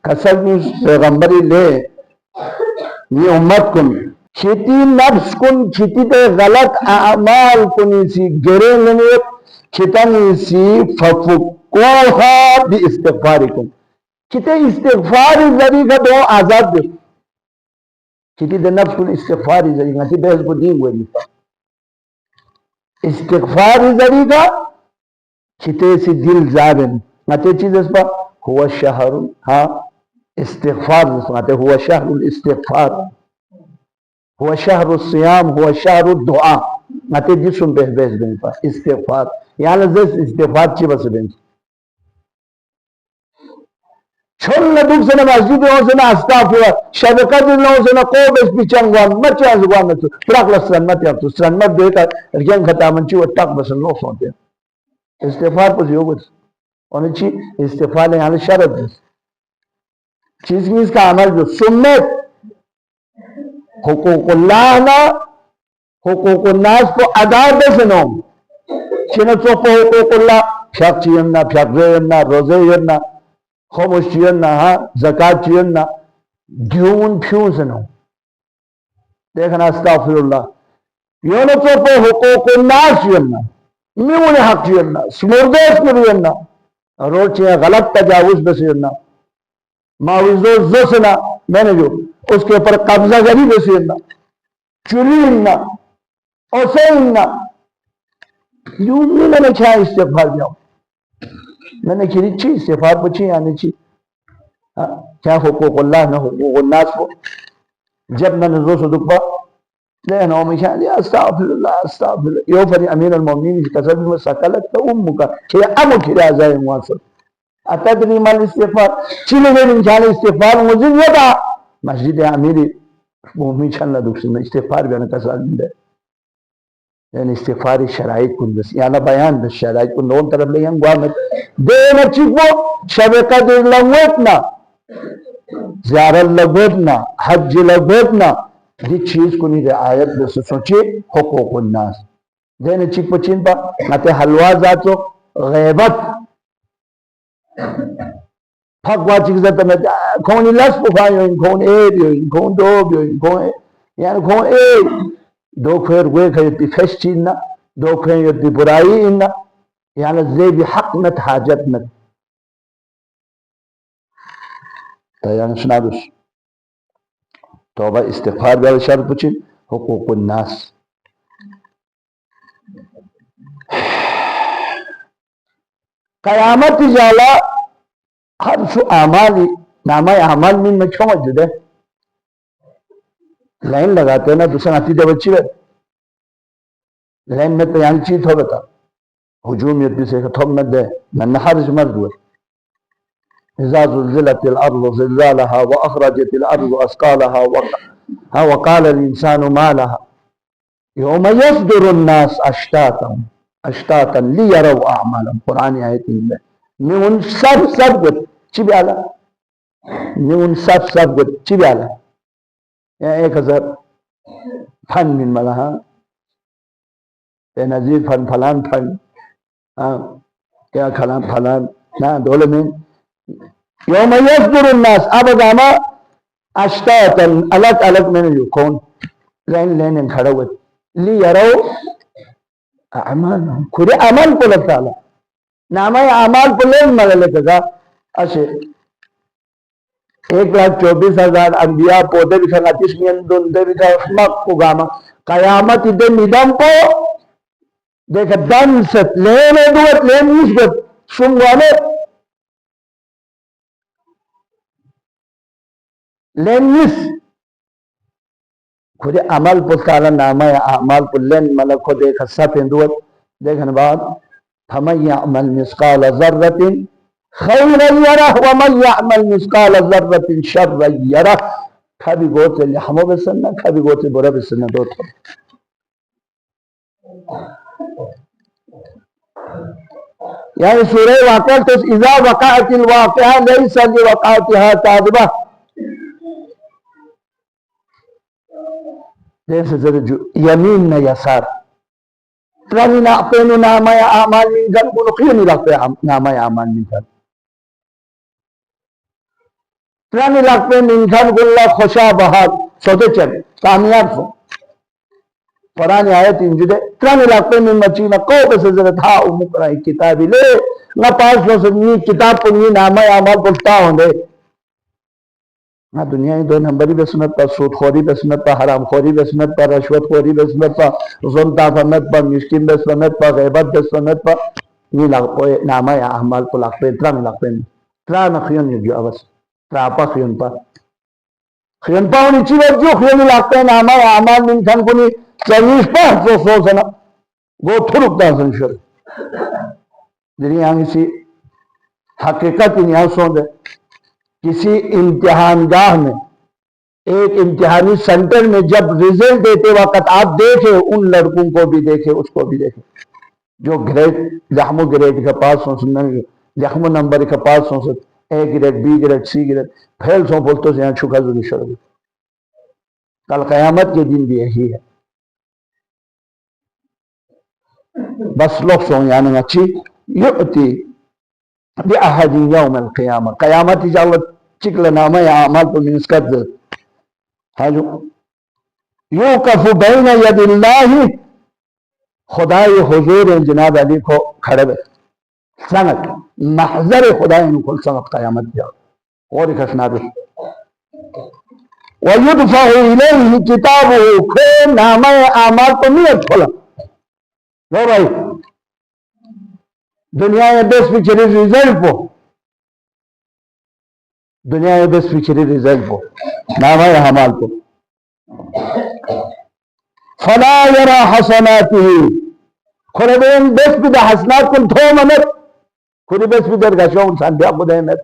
قسم پیغمبری لے یہ امت کن چھتی نفس کن چھتی تے غلط اعمال کنی سی گرے لنیت چھتنی سی ففکوہا بی استغفاری کن چھتے استغفاری ذریعہ دو آزاد دے چھتی دے نفس کن استغفاری ذریعہ چھتی بحث کو دین ہوئے نیتا استغفاری ذریعہ چھتے سی دل زابن نتے چیز اس پا ہوا شہر ہاں استغفار جسماتے ہوا شہر الاستغفار ہوا شہر الصیام ہوا شہر الدعا نتے جسم بحث بین پا استغفار یعنی لزیس استغفار چی بس بین چھل ندوک سنے مسجد ہوں سنے استغفر شبکت اللہ سنے قوب اس پیچنگوان مچی ازگوان نتو پراک لسرنمت یافتو سرنمت دیتا رجن خطامن چی و ٹاک بسن لو سونتے استغفار پر یو بس انہیں چی استغفار یعنی شرط جس چیز کی اس کا عمل جو سنت حقوق اللہ نا حقوق الناس کو ادا بسنو چنچو پا حقوق اللہ پھیاق چیئننا پھیاق زیئننا روزے یرنا خموش چیئننا زکاة چیئننا دیون پیون سنو دیکھنا استغفر اللہ یونچو پا حقوق الناس چیئننا میون حق چیئننا سمردیس مریئننا روڈ چیئن غلط تجاوز بسیئننا معاوضو زسنا میں نے جو اس کے اوپر قبضہ گری بسیئننا چلیئننا اسیئننا یوں میں نے چھا استغفار جاؤں میں نے کہی چی استغفار پچھی یعنی چی کیا حقوق اللہ نہ حقوق الناس کو جب میں نے روز دکھا لیکن اومی شاہ لیا استغفر اللہ یو فری امین المومنین کسر میں سکلت تا امکا کہ امو کھرا جائے مواسر اتدری مال استغفار چیلے گئے انشاءاللہ استغفار مجھے یہ تھا مسجد امیری مومن چھلنا دکھسن استغفار بھی انکا سال دے یعنی استغفاری شرائط کن دس یعنی بیان دس شرائط کن دون طرف لے ہم گوامت دینا چکو شب قدر لگوتنا زیارت لگوتنا حج لگوتنا دی چیز کنی رعایت دس سوچے حقوق الناس دینا چک پچین پا نتے حلوہ ذاتو غیبت پھک واچک ذاتا میں کونی لس پخوائی ہوئی کون اے بھی ہوئی کون دو بھی ہوئی کون یعنی کون اے دو خیر گوئے خیرتی فش چیننا دو خیرتی برائی اننا یعنی زیبی حق نت حاجت نت تو یعنی سنا دوش توبہ استغفار بیال شرط پچھن حقوق الناس قیامت جالا ہر سو اعمالی نامہ اعمال میں چھو مجد ہے لائن لگاتے ہیں نا دوسرا ناتی دے بچی رہے لائن میں تیان چیز ہو بتا حجوم یدی سے تھوب میں دے من حرج مرد ہوئے اذا زلزلت الارض زلزالها واخرجت الارض اسقالها وقال الانسان ما لها يوم يصدر الناس اشتاتا ليروا اعمالهم قرآن آیت میں میں ان سب گت چی بیالا میں ان سب گت چی بیالا یا 1000 پھن من ملا ہاں تے نظیر پھن پھلان پھن کیا کھلان پھلان نا دولے میں یوم یصدر الناس اب داما اشتاتا الگ میں نے جو کون لین کھڑا ہوئے لی یرو اعمال کھڑے عمل کو لگتا ہے نامہ اعمال کو لین ملے لگا اچھے 1,24,000 انبیاء پودے بھی کھنگا تشمین دندے بھی کھنگا کو گاما قیامت دن ندم کو دیکھا دن ست لین ادوت لین نسبت شنگوانے لین نس خود عمل پتالا نامہ اعمال کو لین ملک کو دیکھا ست اندوت دیکھنے بعد فَمَنْ يَعْمَلْ مِثْقَالَ ذَرَّةٍ خَيْرًا يَرَهُ وَمَنْ يَعْمَلْ مِثْقَالَ ذَرَّةٍ شَرًّا يَرَهُ کبھی گوتے لحمو بسننا کبھی گوتے برا بسننا دوتا یعنی سورہ واقعہ تو اذا وقعت الواقعہ لیس لوقعتها کاذبہ جیسے ذرا یمین نہ یسار رنی نعطینو نامہ اعمال من ذنب نقیونی لگتے نامہ اعمال من ذنب ترانی لاکھ انسان گلہ خوشا بہاد سوتے چل کامیاب سو قرآن آیت انجدے ترانی لاکھ میں مچینہ کو بس حضرت ہاں امکرائی کتابی لے نہ پاس لو سنی کتاب پنی نامہ عمال پلتا ہوں دے نہ دنیا ہی دو نمبری بسنت پر سود خوری بسنت پر حرام خوری بسنت پر رشوت خوری بسنت پر ظلمتا فنت پر مسکین بسنت پر غیبت بسنت پر یہ نامہ عمال کو لاکھ پہ ترانی لاکھ پہ تران خیون یہ جو اوس تراپا خیون پا ہونی چیز جو خیونی لاکھ پہ نامہ عمال انسان کو نہیں چلیش پا سو سنا وہ تھرکتا سن شروع دنیا اسی حقیقت یہاں سو دے کسی امتحان گاہ میں ایک امتحانی سینٹر میں جب ریزلٹ دیتے وقت آپ دیکھیں ان لڑکوں کو بھی دیکھیں اس کو بھی دیکھیں جو گریڈ لحمو گریڈ کا پاس ہوں سننے لحمو نمبر کا پاس ہوں سن A grade B grade C grade fail سو بولتوں سے یہاں چھکا ضروری شروع کل قیامت کے دن بھی یہی ہے بس لوگ سو یعنی اچھی یؤتی بی احد یوم القیامہ قیامت اجالت چکل نامہ اعمال پر منسکت دے ہے جو یوکف بین ید اللہ خدای حضور جناب علی کو کھڑے بے سنت محضر خدای نکل سنت قیامت جا اور ایک اسنا دے ویدفع الیہ کتابہ کھے نامہ اعمال پر نیت کھولا لو بھائی دنیا میں بیس پیچھری ریزلٹ پو دنیا میں بیس پیچھری ریزلٹ پو نامہ اعمال پو فلا یرا حسناتی خربین بیس پی دا حسنات کن تھو منت خودی بیس پی در گشو انسان بیا خود احمد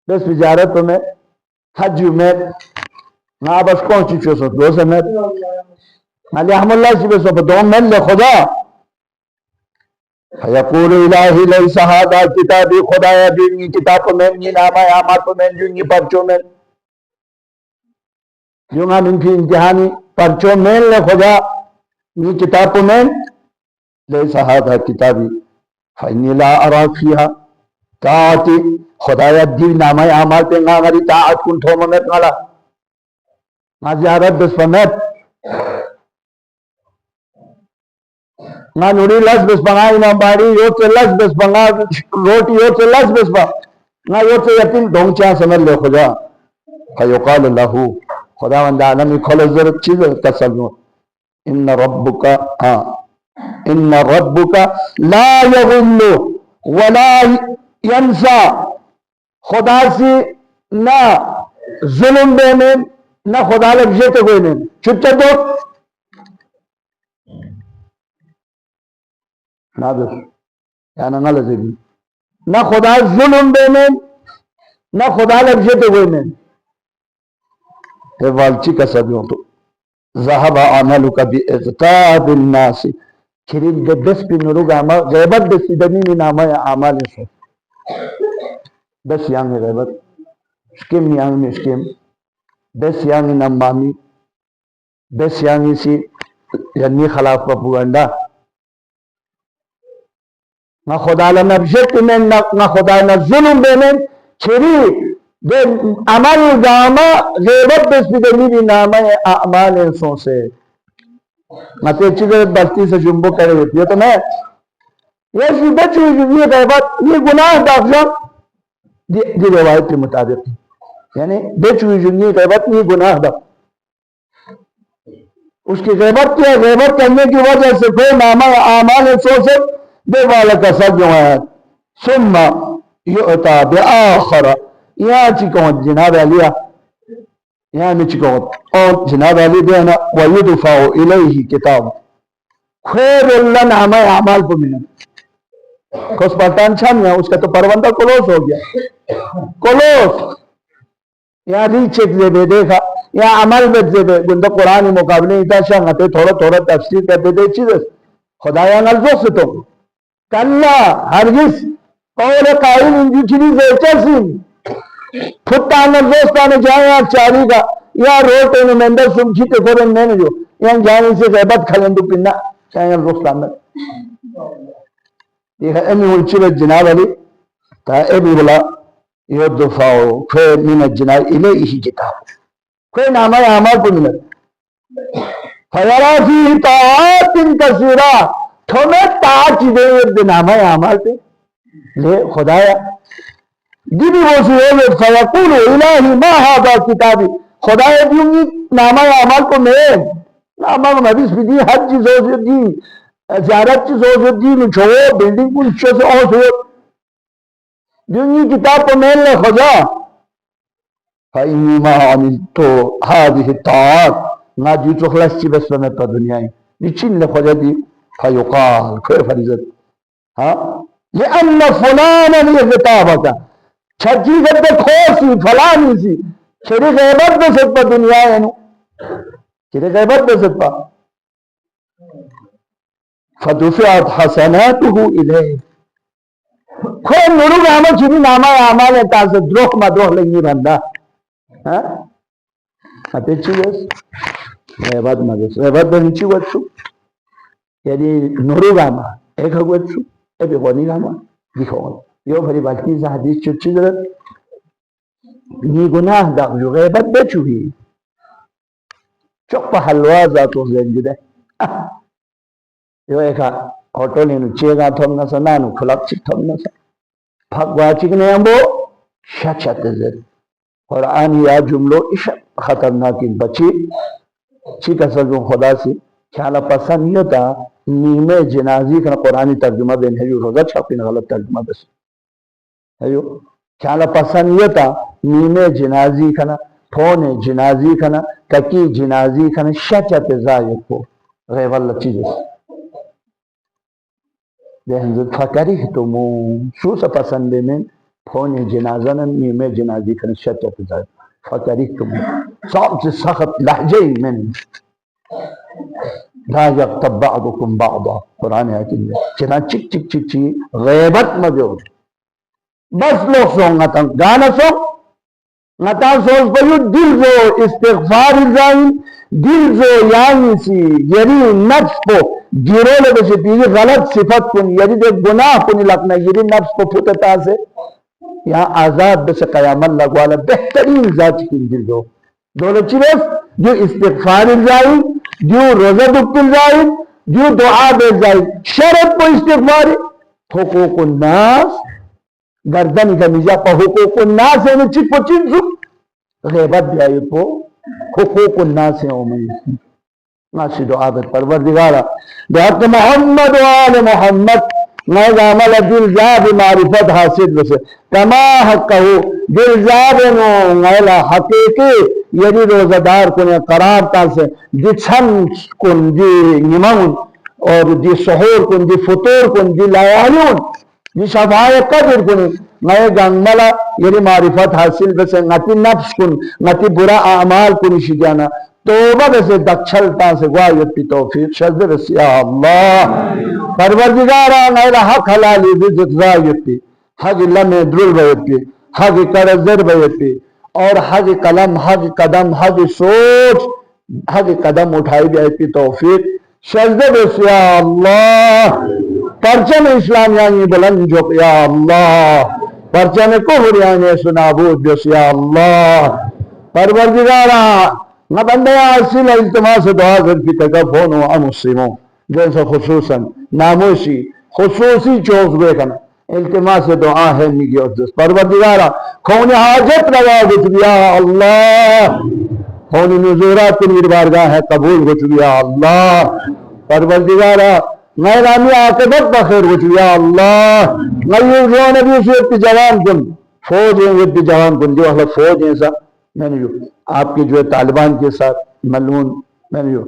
بیس پی جارت میں حج میں نا بس کون چی چوسو دو سمت علی احمد اللہ سی بیسو پا دون من لے خدا فیقول الہی لیس ہادا کتابی خدایا دینی کتاب میں یہ نامہ اعمال میں جنگی پرچوں میں جنگا من کی امتحانی پرچوں میں لے خدا یہ کتاب میں لیس ہادا کتابی فینی لا اراک فیہا تاعتی خدایا دی نامہ اعمال پہ ناغری تاعت کن تھو ممت مالا نا زیارت بس پمت نا نوری لس بس بنگا امام باری یو سے لس بس بنگا روٹی یو سے لس بس بنگا نا یو سے یتیم دونگ چاہ سمجھ لے خدا فیقال اللہ خدا وند عالمی کھول ضرورت چیز تسلو ان ربک لا یغل ولا ینسا خدا سی نہ ظلم دینے نہ خدا لگ جیتے کوئی نہیں چھتے دو نادر یعنی نہ لزے بھی نہ خدا ظلم دینے نہ خدا لگ جیتے کوئی نہیں اے والچی کا سبیوں تو ذہب عملک بی اغتاب الناس کریم دے بس پی نروگ عمل غیبت دے سیدنی نامہ عمال سے بس یانگ غیبت شکم یانگ مشکم بس یانگ نمامی بس یانگ سی یعنی خلاف پپوگنڈا نہ خدا لنبشت میں نہ خدا نہ ظلم دینے چھری دے عمل گاما غیبت بس بدنی بھی نامہ اعمال انسوں سے نہ تے چیزیں بستی سے جنبو کرے ہوتی ہے تو میں یہ سی بچ ہوئی جو یہ غیبت یہ گناہ داخل دی روایت کے مطابق یعنی بچ ہوئی جو یہ غیبت یہ گناہ داخل اس کی غیبت کیا غیبت کرنے کی وجہ سے کوئی نامہ اعمال انسوں سے دے والا کا سب جو ہے ثم یعطا بآخر یہاں چکوت جناب علیہ یہاں میں چکوت اور جناب علی دینا ویدفع الیہ کتاب خیر اللہ نامہ اعمال پر ملن کس پتان چھم ہے اس کا تو پروندہ کلوس ہو گیا کلوس یہاں ریچک دے دیکھا یہاں عمل بد دے گندہ قرآن مقابلے اتا شاہتے تھوڑا تفسیر کر دے چیز خدایان الزو سے تو کلا ہرگز قول قائل انجی چیزی زیچہ سین خودتانا دوستانا جائیں آپ چاری کا یا روٹے میں مندر سمچیتے کورن میں نے جو یہاں جانے سے غیبت کھلندو پننا چاہیں آپ دوستانا یہ ہے امی ہوئی چیز جناب علی تا امی بلا يدفع خير من الجناح إليه كتاب خير نعمة أعمال كل فيرى فيه طاعات كثيرة تمہیں طاعت چیزیں نامہ اعمال پہ لے خدایا جبی وہ سے فیقول الہی ما هذا کتابی خدایا دیوں نامہ اعمال کو میں نامہ نبیس بھی دی حج چیزوں سے دی زیارت چیزوں سے دی نچھو بلڈنگ کو نچھو سے اور سے دیوں کتاب کو میں لے خدا فَإِنِّي مَا عَمِلْتُ هَذِهِ الطَّاعَاتِ نا جی تو خلاص چی بس میں پر دنیا ہے نچین لے خدا دی فیقال کوئی فریضت ہاں لأن فلانا لغتابتا چھجی گردے کھوسی فلانی سی چھری غیبت دے سکتا دنیا ہے نو چھری غیبت دے سکتا فدفعت حسناته الیہ کوئی نورو گاما چھری ناما آمال ہے تاسے دروخ ما دروخ لنگی بندہ ہاں اتے چیز غیبت ما دے غیبت دے نیچی وچو یعنی نورو گاما ایک وچو ابھی غنی گاما دیکھو یو بھری باقی سے حدیث چوچی درد نی گناہ داخلو غیبت بے چوہی چک پا حلوہ ذاتو زنجی دے یو ایکا ہوتو لینو چیگا تھوم نسا نانو کھلاک چک تھوم نسا پھگوا چکنے ہم وہ شچت زد قرآن یا جملو عشق خطرناکی بچی چیک اصل جو خدا سی خیالا پسند یہ تھا نیمے جنازی کنا قرآنی ترجمہ بین ہے جو روزہ چھاپین غلط ترجمہ بس ہے جو خیالا پسند یہ تھا نیمے جنازی کنا پھونے جنازی کنا ککی جنازی کنا شچت زائد کو غیب اللہ چیز دہنزد فکریہ تمون شو سا پسند میں پھونے جنازہ نیمے جنازی کنا شچت زائد فکریہ تمون صعب سے سخت لحجے من لا یغتب بعضکم بعضا قرآن ہے کہ چنان چک چک چک چک غیبت مجھول بس لوگ سو گانا سو نتا سوز پیو دل زو استغفار الزائن دل زو یعنی سی یری نفس کو گیرو لگے سے تیجی غلط صفت کن یری دے گناہ کنی لکنا یری نفس کو پھوٹتا سے یہاں آزاد بس قیامت لگوالا بہترین ذات کی دل زو دولو چیز جو استغفار الزائن جو روزہ دکتل زائد جو دعا بے زائد شرط کو استغفار حقوق الناس گردن کا نجا پا حقوق الناس ہے چک پو چک زک غیبت بھی آئی پو حقوق الناس ہے اومن ناسی دعا بے پروردگارا بحق محمد و آل محمد نیز عمل دل زاب معرفت حاصل بسے کما حق کہو دل زاب نو نیلا حقیقی یعنی روزدار کنے قرار تاسے دی چھن کن دی نمون اور دی سحور کن دی فطور کن دی لایانون دی شفاء قدر کن نئے گنگملا یعنی معرفت حاصل بسے نتی نفس کن نتی برا اعمال کن شجانا توبہ بسے دکچھلتا سے گوایت پی توفیق شد بس یا اللہ پروردگارا نیلا حق حلالی رزق زائیت پی حق لمح درل بیت پی حق کرزر بیت پی اور حق قلم حق قدم حق سوچ حق قدم اٹھائی بیت پی توفیق شد بس یا اللہ پرچم اسلام یعنی بلند جھک یا اللہ پرچم کفر یعنی سنابود بس یا اللہ پروردگارا نہ بندہ اصل اجتماع سے دعا کر کی تکفون و امسلموں جیسا خصوصاً ناموسی خصوصی چوز بے کنا التماس سے دعا ہے نیگی اور جس پروردگارا کھونی حاجت روا گچھ یا اللہ کھونی نزورات کی میربارگاہ ہے قبول گچھ یا اللہ پروردگارا میرانی آقبت بخیر گچھ یا اللہ نیو جو نبی سے اپنی جوان کن فوج ہیں اپنی جوان کن جو اہل فوج ہیں سا میں نے جو آپ کے جو طالبان کے ساتھ ملون میں نے جو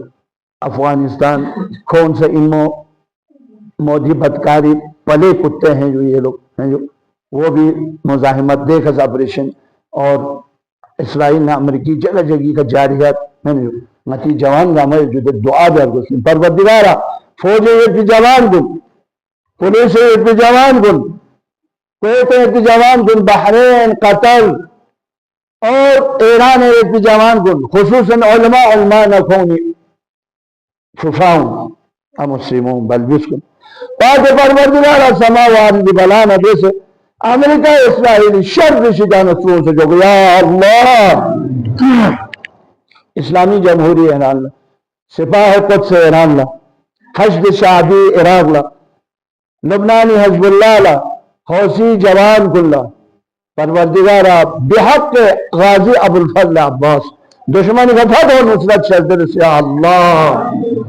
افغانستان کون سے ان مودی بدکاری پلے کتے ہیں جو یہ لوگ ہیں جو وہ بھی مزاحمت دیکھ آپریشن اور اسرائیل نے امریکی جگہ جگہ کا جاریات میں نے جو نتی جوان کا میں جو دعا دے گا پروردگارا فوجیں ایک جوان گن پولیس ایک جوان گن کویت ایک جوان گن بحرین قطر اور ایران ایک جوان گن خصوصاً علماء نکونی شفاؤں امسلمون بل بسکن پاک پروردگارا سماوات دی بلانا دیسے امریکہ اسرائیل شر شجانت روز جو یا اللہ اسلامی جمہوری ایران سپاہ قدس ایران حشد شعبی عراق لبنانی حزب اللہ حوثی جوان کلہ پروردگارہ بحق غازی ابو الفضل عباس دشمن فتح و نصرت شدر سے اللہ